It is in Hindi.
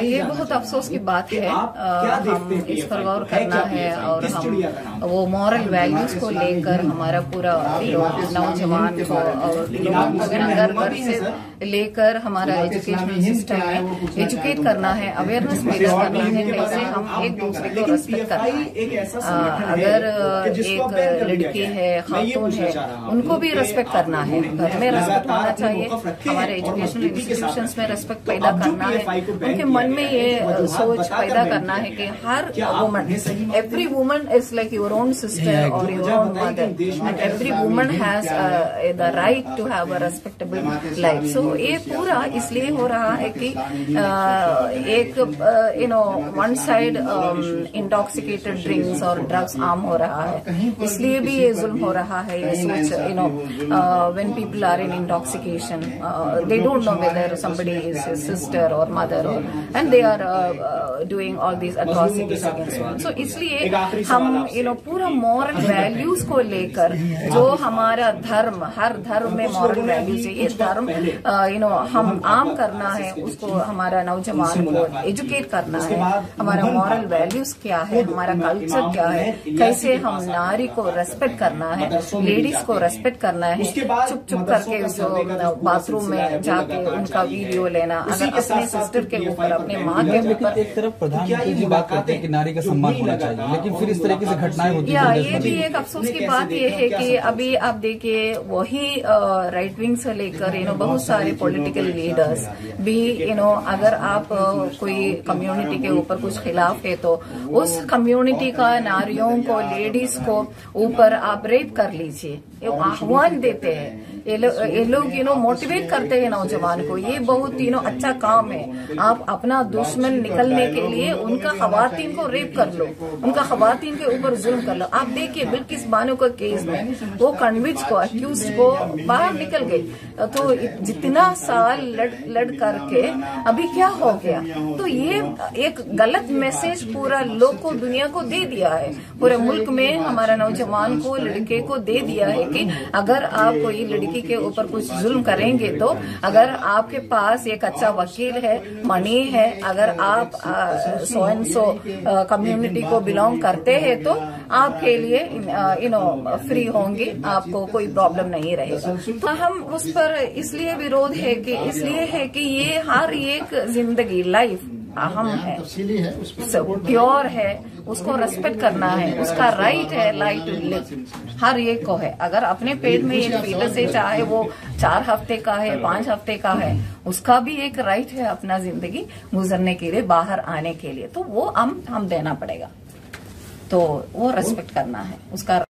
ये बहुत अफसोस की बात है। हम इस पर गौर करना है और हम वो मॉरल वैल्यूज को लेकर हमारा पूरा नौजवान को और लोगों को घर घर से लेकर हमारा एजुकेशनल सिस्टम में एजुकेट करना है, अवेयरनेस पैदा करना है कैसे हम एक दूसरे को रेस्पेक्ट करना है। अगर एक लड़की है, खातून है, उनको भी रेस्पेक्ट करना है, घर में रेस्पेक्ट होना चाहिए, हमारे एजुकेशनल इंस्टीट्यूशंस में रेस्पेक्ट पैदा करना है, उनके मन में ये सोच पैदा करना है कि हर woman, every woman is like your own sister और your own mother and every woman has the right to have a respectable life. So ये पूरा इसलिए हो रहा है कि एक वन साइड इंटॉक्सिकेटेड ड्रिंक्स और ड्रग्स आम हो रहा है, इसलिए भी ये जुल्म हो रहा है। ये सोच when people are in intoxication, they don't know whether somebody is his sister or mother and they are doing all these atrocities against one. So इसलिए हम पूरा मॉरल वैल्यूज को लेकर जो हमारा धर्म, हर धर्म में मॉरल वैल्यूज है, ये धर्म हम आम करना है, उसको हमारा नौजवान को एजुकेट करना है, हमारा मॉरल वैल्यूज क्या है, हमारा कल्चर क्या है, कैसे हम नारी को रेस्पेक्ट करना है, लेडीज को रेस्पेक्ट करना है, चुप चुप करके जो बाथरूम में जाके उनका वीडियो लेना, अगर अपने सिस्टर के ऊपर, अपने माँ के ऊपर। एक तरफ प्रधानमंत्री जी बात करते हैं कि नारी का सम्मान होना चाहिए, लेकिन फिर इस तरीके से घटनाएं होती हैं। ये भी एक अफसोस की बात ये है कि अभी आप देखिए वही राइट विंग से लेकर बहुत सारे पॉलिटिकल लीडर्स भी अगर आप कोई कम्युनिटी के ऊपर कुछ खिलाफ है तो उस कम्युनिटी का नारियों को, लेडीज को ऊपर आप रेप कर लीजिए, आह्वान देते हैं। ये लोग मोटिवेट करते हैं नौजवान को, ये बहुत अच्छा काम है। आप अपना दुश्मन निकलने के लिए उनका खवातीन को रेप कर लो, उनका खवातीन के ऊपर जुल्म कर लो। आप देखिए बिल्किस बानो का केस में वो कन्विक्ट को, अक्यूज को बाहर निकल गई, तो जितना साल लड़ करके अभी क्या हो गया। तो ये एक गलत मैसेज पूरा लोग को, दुनिया को दे दिया है, पूरे मुल्क में हमारा नौजवान को, लड़के को दे दिया है कि अगर आप कोई लड़की के ऊपर कुछ जुल्म करेंगे तो अगर आपके पास एक अच्छा वकील है, मनी है, अगर आप सो एंड सो कम्युनिटी को बिलोंग करते हैं तो आपके लिए फ्री होंगे, आपको कोई प्रॉब्लम नहीं रहेगा। तो हम उस पर इसलिए विरोध है कि ये हर एक जिंदगी, लाइफ अहम है, प्योर है, उसको रेस्पेक्ट करना है, उसका राइट है लाइफ टू लिव, हर एक को है। अगर अपने पेट में एक फीटस है, चाहे वो 4 हफ्ते का है, 5 हफ्ते का है, उसका भी एक राइट है अपना जिंदगी गुजरने के लिए, बाहर आने के लिए, तो वो हम देना पड़ेगा, तो वो रेस्पेक्ट करना है उसका।